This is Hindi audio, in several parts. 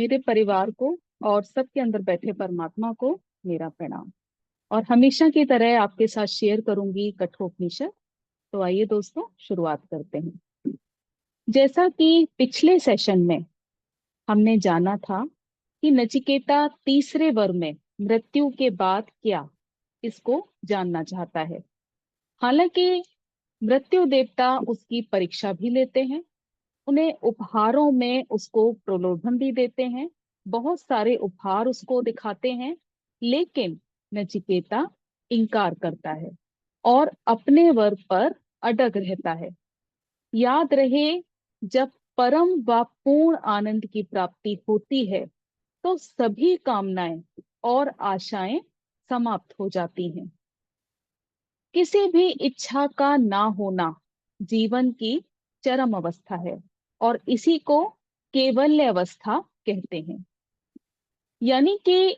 मेरे परिवार को और सबके अंदर बैठे परमात्मा को मेरा प्रणाम। और हमेशा की तरह आपके साथ शेयर करूंगी कठोपनिषद। तो आइए दोस्तों, शुरुआत करते हैं। जैसा कि पिछले सेशन में हमने जाना था कि नचिकेता तीसरे वर में मृत्यु के बाद क्या, इसको जानना चाहता है। हालांकि मृत्यु देवता उसकी परीक्षा भी लेते हैं, उन्हें उपहारों में उसको प्रलोभन भी देते हैं, बहुत सारे उपहार उसको दिखाते हैं, लेकिन नचिकेता इनकार करता है और अपने वर पर अडग रहता है। याद रहे, जब परम व पूर्ण आनंद की प्राप्ति होती है तो सभी कामनाएं और आशाएं समाप्त हो जाती हैं। किसी भी इच्छा का ना होना जीवन की चरम अवस्था है और इसी को केवल्य अवस्था कहते हैं। यानी कि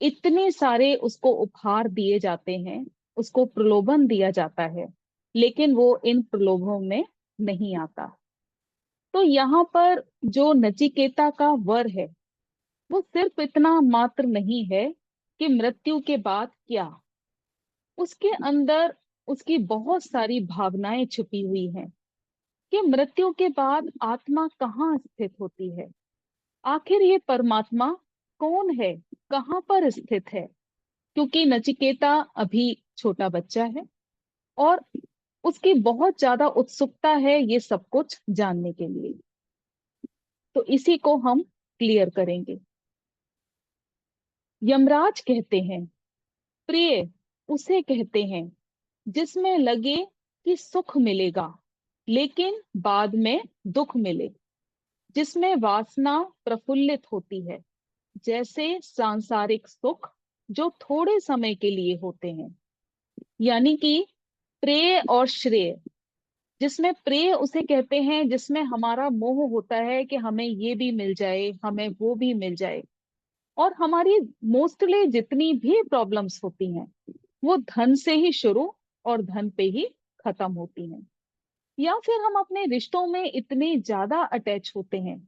इतने सारे उसको उपहार दिए जाते हैं, उसको प्रलोभन दिया जाता है, लेकिन वो इन प्रलोभों में नहीं आता। तो यहाँ पर जो नचिकेता का वर है वो सिर्फ इतना मात्र नहीं है कि मृत्यु के बाद क्या। उसके अंदर उसकी बहुत सारी भावनाएं छुपी हुई हैं कि मृत्यु के बाद आत्मा कहाँ स्थित होती है, आखिर ये परमात्मा कौन है, कहाँ पर स्थित है। क्योंकि नचिकेता अभी छोटा बच्चा है और उसकी बहुत ज्यादा उत्सुकता है ये सब कुछ जानने के लिए। तो इसी को हम क्लियर करेंगे। यमराज कहते हैं, प्रिय उसे कहते हैं जिसमें लगे कि सुख मिलेगा लेकिन बाद में दुख मिले, जिसमें वासना प्रफुल्लित होती है, जैसे सांसारिक सुख जो थोड़े समय के लिए होते हैं। यानी कि प्रेय और श्रेय, जिसमें प्रेय उसे कहते हैं जिसमें हमारा मोह होता है कि हमें ये भी मिल जाए, हमें वो भी मिल जाए। और हमारी मोस्टली जितनी भी प्रॉब्लम्स होती हैं वो धन से ही शुरू और धन पे ही खत्म होती हैं। या फिर हम अपने रिश्तों में इतने ज्यादा अटैच होते हैं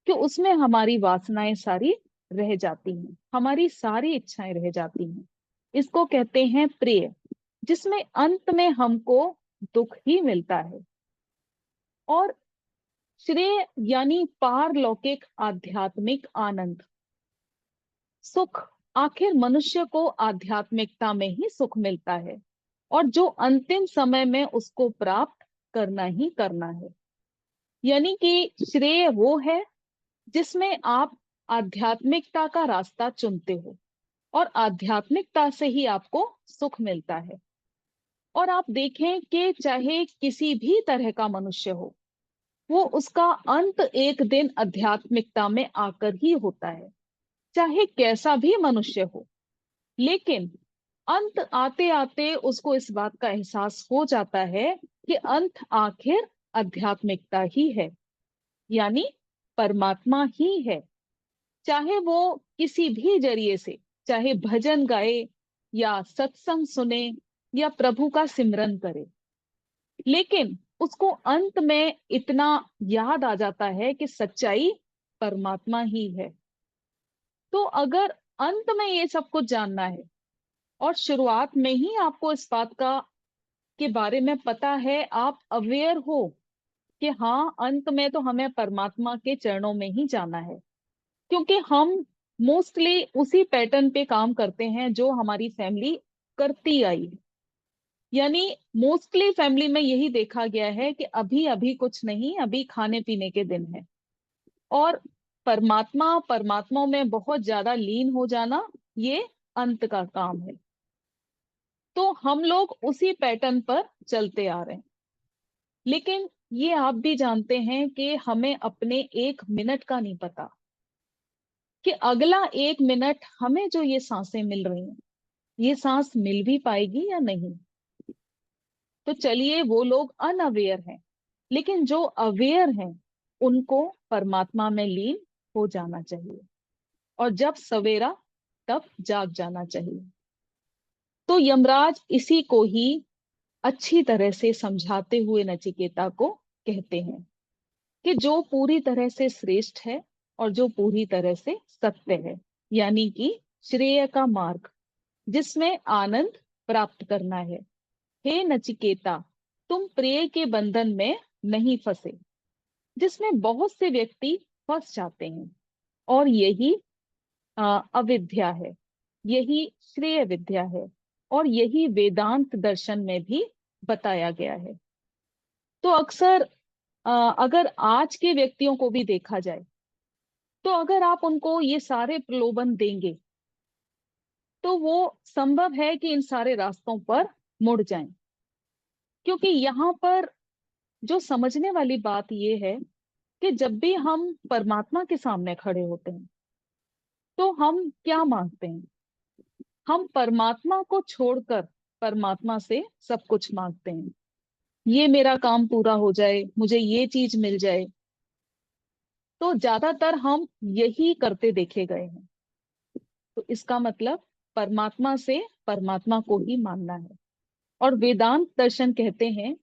कि उसमें हमारी वासनाएं सारी रह जाती हैं, हमारी सारी इच्छाएं रह जाती हैं। इसको कहते हैं प्रिय, जिसमें अंत में हमको दुख ही मिलता है। और श्रेय यानी पारलौकिक आध्यात्मिक आनंद, सुख। आखिर मनुष्य को आध्यात्मिकता में ही सुख मिलता है और जो अंतिम समय में उसको प्राप्त करना ही करना है। यानी कि श्रेय वो है जिसमें आप आध्यात्मिकता का रास्ता चुनते हो और आध्यात्मिकता से ही आपको सुख मिलता है। और आप देखें कि चाहे किसी भी तरह का मनुष्य हो, वो उसका अंत एक दिन आध्यात्मिकता में आकर ही होता है, चाहे कैसा भी मनुष्य हो। लेकिन अंत आते आते उसको इस बात का एहसास हो जाता है कि अंत आखिर आध्यात्मिकता ही है, यानी परमात्मा ही है। चाहे वो किसी भी जरिए से, चाहे भजन गाए या सत्संग सुने या प्रभु का सिमरन करे, लेकिन उसको अंत में इतना याद आ जाता है कि सच्चाई परमात्मा ही है। तो अगर अंत में ये सब कुछ जानना है और शुरुआत में ही आपको इस बात का के बारे में पता है, आप अवेयर हो कि हाँ, अंत में तो हमें परमात्मा के चरणों में ही जाना है। क्योंकि हम मोस्टली उसी पैटर्न पे काम करते हैं जो हमारी फैमिली करती आई है। यानी मोस्टली फैमिली में यही देखा गया है कि अभी अभी कुछ नहीं, अभी खाने पीने के दिन है। और परमात्मा में बहुत ज्यादा लीन हो जाना, ये अंत का काम है। तो हम लोग उसी पैटर्न पर चलते आ रहे हैं। लेकिन ये आप भी जानते हैं कि हमें अपने एक मिनट का नहीं पता कि अगला एक मिनट हमें जो ये सांसें मिल रही हैं, ये सांस मिल भी पाएगी या नहीं। तो चलिए, वो लोग अनअवेयर हैं, लेकिन जो अवेयर हैं उनको परमात्मा में लीन हो जाना चाहिए और जब सवेरा तब जाग जाना चाहिए। तो यमराज इसी को ही अच्छी तरह से समझाते हुए नचिकेता को कहते हैं कि जो पूरी तरह से श्रेष्ठ है और जो पूरी तरह से सत्य है, यानी कि श्रेय का मार्ग, जिसमें आनंद प्राप्त करना है। हे नचिकेता, तुम प्रिय के बंधन में नहीं फंसे, जिसमें बहुत से व्यक्ति फंस जाते हैं। और यही अविद्या है, यही श्रेय विद्या है, और यही वेदांत दर्शन में भी बताया गया है। तो अक्सर अगर आज के व्यक्तियों को भी देखा जाए, तो अगर आप उनको ये सारे प्रलोभन देंगे, तो वो संभव है कि इन सारे रास्तों पर मुड़ जाएं। क्योंकि यहाँ पर जो समझने वाली बात ये है कि जब भी हम परमात्मा के सामने खड़े होते हैं, तो हम क्या मांगते हैं? हम परमात्मा को छोड़कर परमात्मा से सब कुछ मांगते हैं। ये मेरा काम पूरा हो जाए, मुझे ये चीज मिल जाए। तो ज्यादातर हम यही करते देखे गए हैं। तो इसका मतलब परमात्मा से परमात्मा को ही मानना है। और वेदांत दर्शन कहते हैं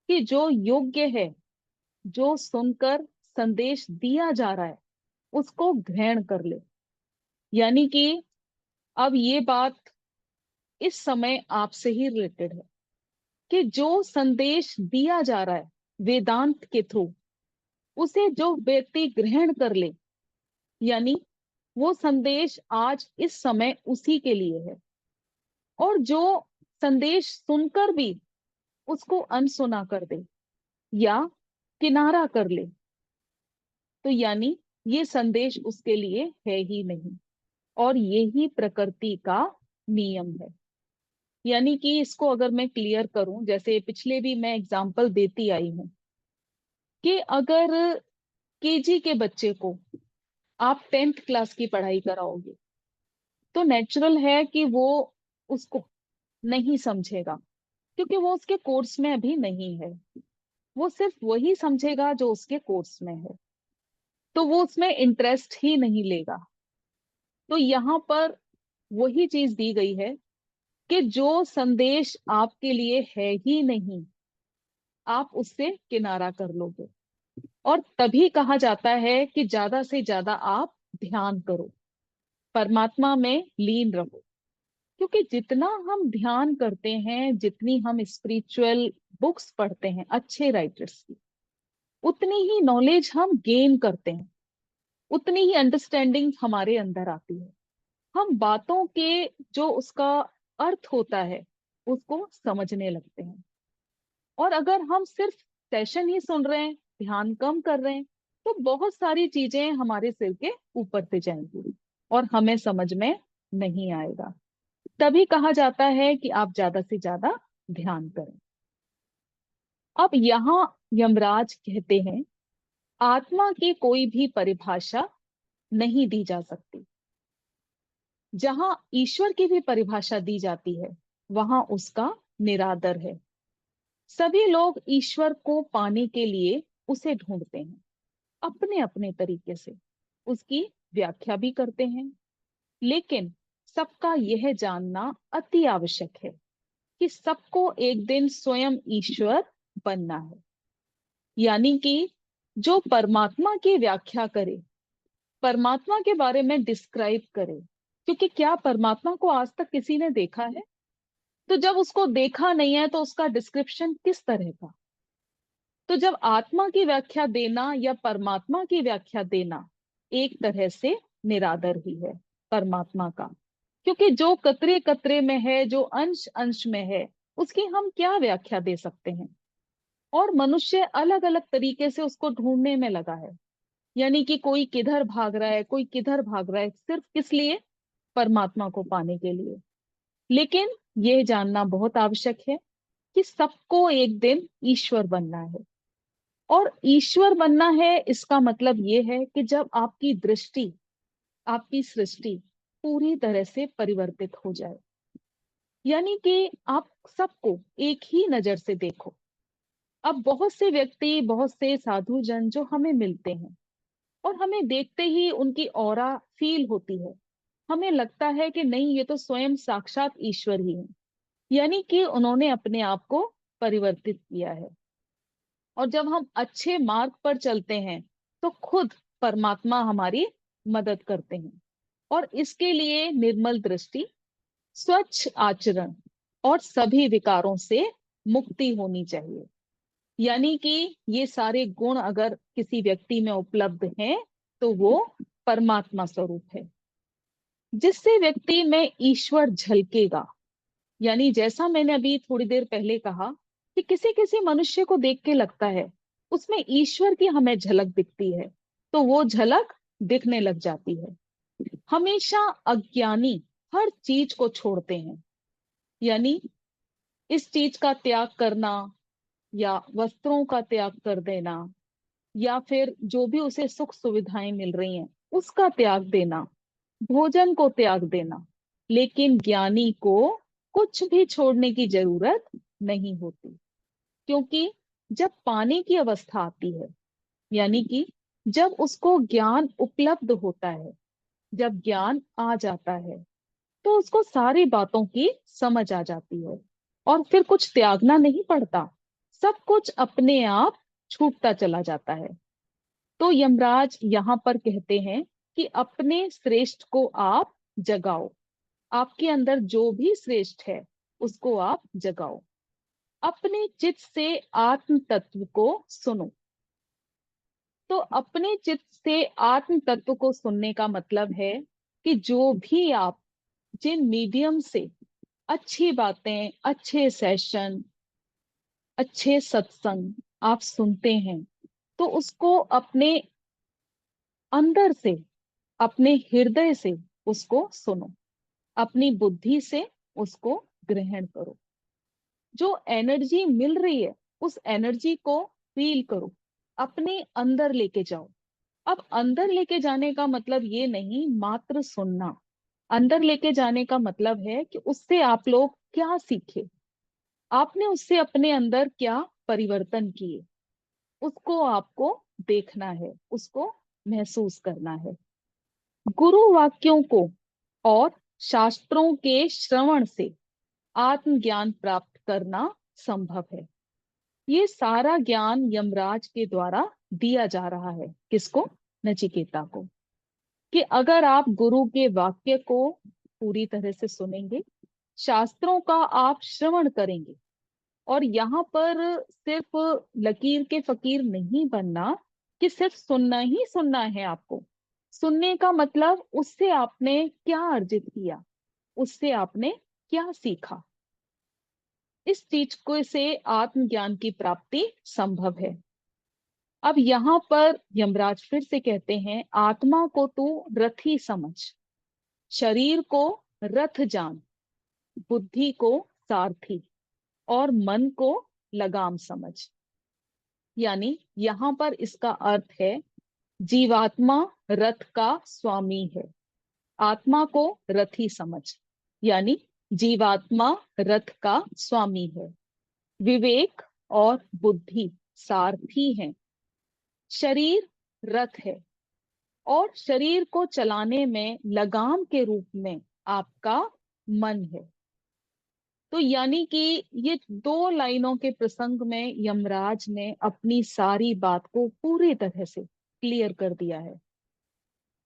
कि जो योग्य है, जो सुनकर संदेश दिया जा रहा है, उसको ग्रहण कर ले। यानी कि अब ये बात इस समय आपसे ही रिलेटेड है कि जो संदेश दिया जा रहा है वेदांत के थ्रू, उसे जो व्यक्ति ग्रहण कर ले, यानी वो संदेश आज इस समय उसी के लिए है। और जो संदेश सुनकर भी उसको अनसुना कर दे या किनारा कर ले, तो यानी ये संदेश उसके लिए है ही नहीं। और यही प्रकृति का नियम है। यानी कि इसको अगर मैं क्लियर करूं, जैसे पिछले भी मैं एग्जांपल देती आई हूं कि अगर केजी के बच्चे को आप 10th क्लास की पढ़ाई कराओगे, तो नेचुरल है कि वो उसको नहीं समझेगा, क्योंकि वो उसके कोर्स में अभी नहीं है। वो सिर्फ वही समझेगा जो उसके कोर्स में है, तो वो उसमें इंटरेस्ट ही नहीं लेगा। तो यहाँ पर वही चीज दी गई है कि जो संदेश आपके लिए है ही नहीं, आप उससे किनारा कर लोगे। और तभी कहा जाता है कि ज्यादा से ज्यादा आप ध्यान करो, परमात्मा में लीन रहो। क्योंकि जितना हम ध्यान करते हैं, जितनी हम स्पिरिचुअल बुक्स पढ़ते हैं अच्छे राइटर्स की, उतनी ही नॉलेज हम गेन करते हैं, उतनी ही अंडरस्टैंडिंग हमारे अंदर आती है। हम बातों के जो उसका अर्थ होता है उसको समझने लगते हैं। और अगर हम सिर्फ सेशन ही सुन रहे हैं, ध्यान कम कर रहे हैं, तो बहुत सारी चीजें हमारे सिर के ऊपर से जाएंगी और हमें समझ में नहीं आएगा। तभी कहा जाता है कि आप ज्यादा से ज्यादा ध्यान करें। अब यहाँ यमराज कहते हैं, आत्मा की कोई भी परिभाषा नहीं दी जा सकती। जहां ईश्वर की भी परिभाषा दी जाती है, वहां उसका निरादर है। सभी लोग ईश्वर को पाने के लिए उसे ढूंढते हैं, अपने अपने तरीके से उसकी व्याख्या भी करते हैं। लेकिन सबका यह जानना अति आवश्यक है कि सबको एक दिन स्वयं ईश्वर बनना है। यानी कि जो परमात्मा की व्याख्या करे, परमात्मा के बारे में डिस्क्राइब करे, क्योंकि क्या परमात्मा को आज तक किसी ने देखा है? तो जब उसको देखा नहीं है, तो उसका डिस्क्रिप्शन किस तरह का? तो जब आत्मा की व्याख्या देना या परमात्मा की व्याख्या देना एक तरह से निरादर ही है परमात्मा का। क्योंकि जो कतरे कतरे में है, जो अंश अंश में है, उसकी हम क्या व्याख्या दे सकते हैं? और मनुष्य अलग अलग तरीके से उसको ढूंढने में लगा है। यानी कि कोई किधर भाग रहा है, कोई किधर भाग रहा है, सिर्फ किस लिए? परमात्मा को पाने के लिए। लेकिन यह जानना बहुत आवश्यक है कि सबको एक दिन ईश्वर बनना है। और ईश्वर बनना है, इसका मतलब ये है कि जब आपकी दृष्टि, आपकी सृष्टि पूरी तरह से परिवर्तित हो जाए, यानी कि आप सबको एक ही नजर से देखो। अब बहुत से व्यक्ति, बहुत से साधु जन जो हमें मिलते हैं, और हमें देखते ही उनकी ऑरा फील होती है। हमें लगता है कि नहीं, ये तो स्वयं साक्षात ईश्वर ही है। यानी कि उन्होंने अपने आप को परिवर्तित किया है। और जब हम अच्छे मार्ग पर चलते हैं, तो खुद परमात्मा हमारी मदद करते हैं। और इसके लिए निर्मल दृष्टि, स्वच्छ आचरण और सभी विकारों से मुक्ति होनी चाहिए। यानी कि ये सारे गुण अगर किसी व्यक्ति में उपलब्ध हैं तो वो परमात्मा स्वरूप है, जिससे व्यक्ति में ईश्वर झलकेगा। यानी जैसा मैंने अभी थोड़ी देर पहले कहा कि किसी किसी मनुष्य को देख के लगता है उसमें ईश्वर की हमें झलक दिखती है, तो वो झलक दिखने लग जाती है। हमेशा अज्ञानी हर चीज को छोड़ते हैं, यानी इस चीज का त्याग करना या वस्त्रों का त्याग कर देना या फिर जो भी उसे सुख सुविधाएं मिल रही हैं उसका त्याग देना, भोजन को त्याग देना। लेकिन ज्ञानी को कुछ भी छोड़ने की जरूरत नहीं होती, क्योंकि जब पाने की अवस्था आती है, यानी कि जब उसको ज्ञान उपलब्ध होता है, जब ज्ञान आ जाता है, तो उसको सारी बातों की समझ आ जाती है और फिर कुछ त्यागना नहीं पड़ता, सब कुछ अपने आप छूटता चला जाता है। तो यमराज यहाँ पर कहते हैं कि अपने श्रेष्ठ को आप जगाओ, आपके अंदर जो भी श्रेष्ठ है उसको आप जगाओ, अपने चित्त से आत्म तत्व को सुनो। तो अपने चित्त से आत्म तत्व को सुनने का मतलब है कि जो भी आप जिन मीडियम से अच्छी बातें, अच्छे सेशन, अच्छे सत्संग आप सुनते हैं, तो उसको अपने अंदर से, अपने हृदय से उसको सुनो, अपनी बुद्धि से उसको ग्रहण करो। जो एनर्जी मिल रही है उस एनर्जी को फील करो, अपने अंदर लेके जाओ। अब अंदर लेके जाने का मतलब ये नहीं मात्र सुनना, अंदर लेके जाने का मतलब है कि उससे आप लोग क्या सीखे, आपने उससे अपने अंदर क्या परिवर्तन किए, उसको आपको देखना है, उसको महसूस करना है। गुरु वाक्यों को और शास्त्रों के श्रवण से आत्मज्ञान प्राप्त करना संभव है। ये सारा ज्ञान यमराज के द्वारा दिया जा रहा है, किसको? नचिकेता को। कि अगर आप गुरु के वाक्य को पूरी तरह से सुनेंगे, शास्त्रों का आप श्रवण करेंगे, और यहाँ पर सिर्फ लकीर के फकीर नहीं बनना कि सिर्फ सुनना ही सुनना है आपको। सुनने का मतलब उससे आपने क्या अर्जित किया, उससे आपने क्या सीखा, इस चीज को से आत्मज्ञान की प्राप्ति संभव है। अब यहाँ पर यमराज फिर से कहते हैं, आत्मा को तू रथी समझ, शरीर को रथ जान, बुद्धि को सारथी और मन को लगाम समझ। यानी यहाँ पर इसका अर्थ है जीवात्मा रथ का स्वामी है, आत्मा को रथी समझ, यानी जीवात्मा रथ का स्वामी है, विवेक और बुद्धि सारथी हैं, शरीर रथ है और शरीर को चलाने में लगाम के रूप में आपका मन है। तो यानी कि ये दो लाइनों के प्रसंग में यमराज ने अपनी सारी बात को पूरी तरह से क्लियर कर दिया है।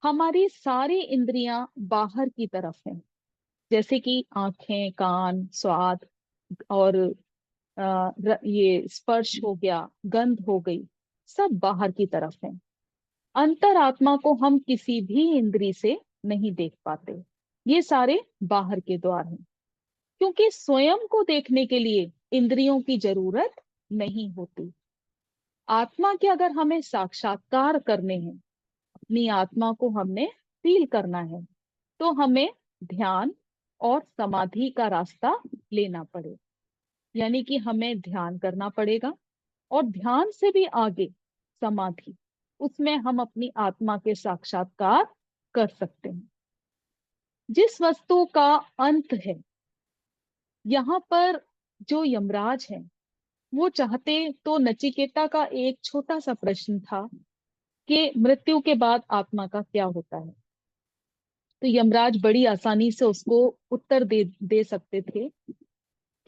हमारी सारी इंद्रियां बाहर की तरफ हैं, जैसे कि आंखें, कान, स्वाद और ये स्पर्श हो गया, गंध हो गई, सब बाहर की तरफ है। अंतरात्मा को हम किसी भी इंद्री से नहीं देख पाते, ये सारे बाहर के द्वार हैं, क्योंकि स्वयं को देखने के लिए इंद्रियों की जरूरत नहीं होती। आत्मा के अगर हमें साक्षात्कार करने हैं, अपनी आत्मा को हमने फील करना है, तो हमें ध्यान और समाधि का रास्ता लेना पड़े। यानी कि हमें ध्यान करना पड़ेगा और ध्यान से भी आगे समाधि, उसमें हम अपनी आत्मा के साक्षात्कार कर सकते हैं। जिस वस्तु का अंत है, यहाँ पर जो यमराज है वो चाहते तो नचिकेता का एक छोटा सा प्रश्न था कि मृत्यु के बाद आत्मा का क्या होता है, तो यमराज बड़ी आसानी से उसको उत्तर दे सकते थे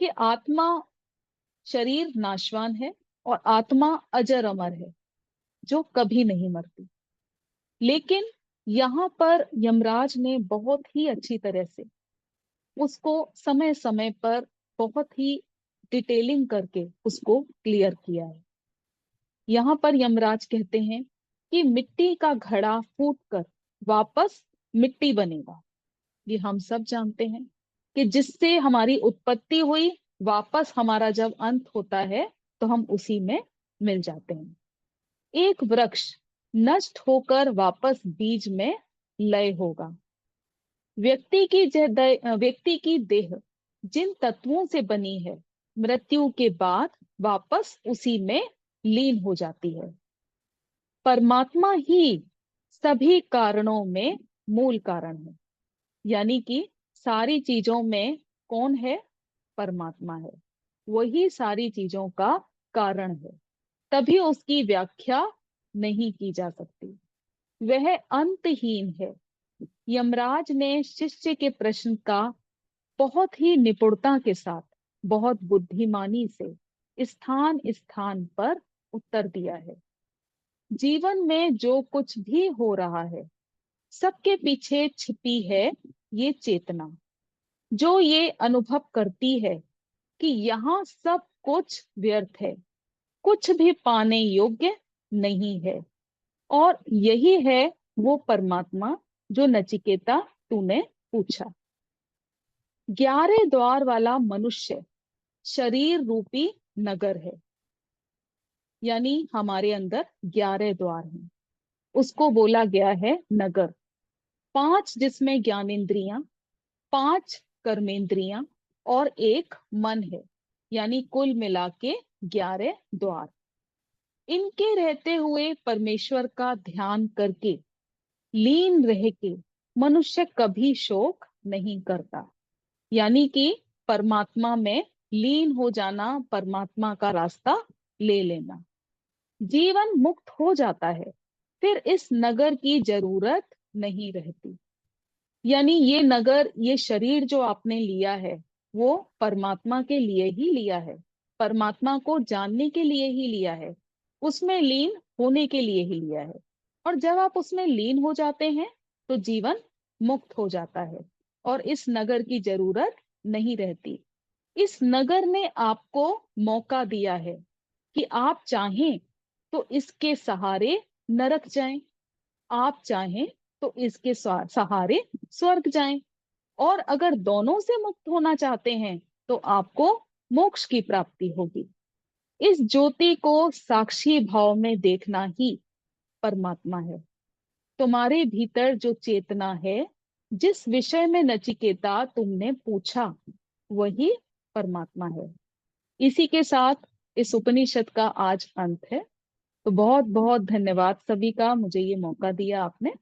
कि आत्मा, शरीर नाशवान है और आत्मा अजर अमर है जो कभी नहीं मरती। लेकिन यहाँ पर यमराज ने बहुत ही अच्छी तरह से उसको समय समय पर बहुत ही डिटेलिंग करके उसको क्लियर किया है। यहाँ पर यमराज कहते हैं कि मिट्टी का घड़ा फूटकर वापस मिट्टी बनेगा। ये हम सब जानते हैं कि जिससे हमारी उत्पत्ति हुई, वापस हमारा जब अंत होता है तो हम उसी में मिल जाते हैं। एक वृक्ष नष्ट होकर वापस बीज में लय होगा। व्यक्ति की देह जिन तत्वों से बनी है, मृत्यु के बाद वापस उसी में लीन हो जाती है। परमात्मा ही सभी कारणों में मूल कारण है। यानी कि सारी चीजों में कौन है? परमात्मा है। वही सारी चीजों का कारण है, तभी उसकी व्याख्या नहीं की जा सकती। वह अंतहीन है। यमराज ने शिष्य के प्रश्न का बहुत ही निपुणता के साथ, बहुत बुद्धिमानी से स्थान स्थान पर उत्तर दिया है। जीवन में जो कुछ भी हो रहा है, सबके पीछे छिपी है ये चेतना, जो ये अनुभव करती है कि यहाँ सब कुछ व्यर्थ है, कुछ भी पाने योग्य नहीं है। और यही है वो परमात्मा जो नचिकेता तूने पूछा। 11 द्वार वाला मनुष्य शरीर रूपी नगर है। यानी हमारे अंदर 11 द्वार हैं, उसको बोला गया है नगर। 5 जिसमें ज्ञानेंद्रियां, 5 कर्मेंद्रियां और एक मन है। यानी कुल मिला के 11 द्वार। इनके रहते हुए परमेश्वर का ध्यान करके, लीन रह के मनुष्य कभी शोक नहीं करता। यानी कि परमात्मा में लीन हो जाना, परमात्मा का रास्ता ले लेना, जीवन मुक्त हो जाता है। फिर इस नगर की जरूरत नहीं रहती। यानी ये नगर, ये शरीर जो आपने लिया है, वो परमात्मा के लिए ही लिया है, परमात्मा को जानने के लिए ही लिया है, उसमें लीन होने के लिए ही लिया है। और जब आप उसमें लीन हो जाते हैं तो जीवन मुक्त हो जाता है और इस नगर की जरूरत नहीं रहती। इस नगर ने आपको मौका दिया है कि आप चाहें तो इसके सहारे नरक जाएं, आप चाहें तो इसके सहारे स्वर्ग जाएं। और अगर दोनों से मुक्त होना चाहते हैं तो आपको मोक्ष की प्राप्ति होगी। इस ज्योति को साक्षी भाव में देखना ही परमात्मा है। तुम्हारे भीतर जो चेतना है, जिस विषय में नचिकेता तुमने पूछा, वही परमात्मा है। इसी के साथ इस उपनिषद का आज अंत है। तो बहुत बहुत धन्यवाद सभी का, मुझे ये मौका दिया आपने।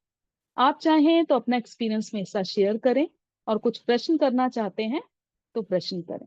आप चाहें तो अपना एक्सपीरियंस मेरे साथ शेयर करें और कुछ प्रश्न करना चाहते हैं तो प्रश्न करें।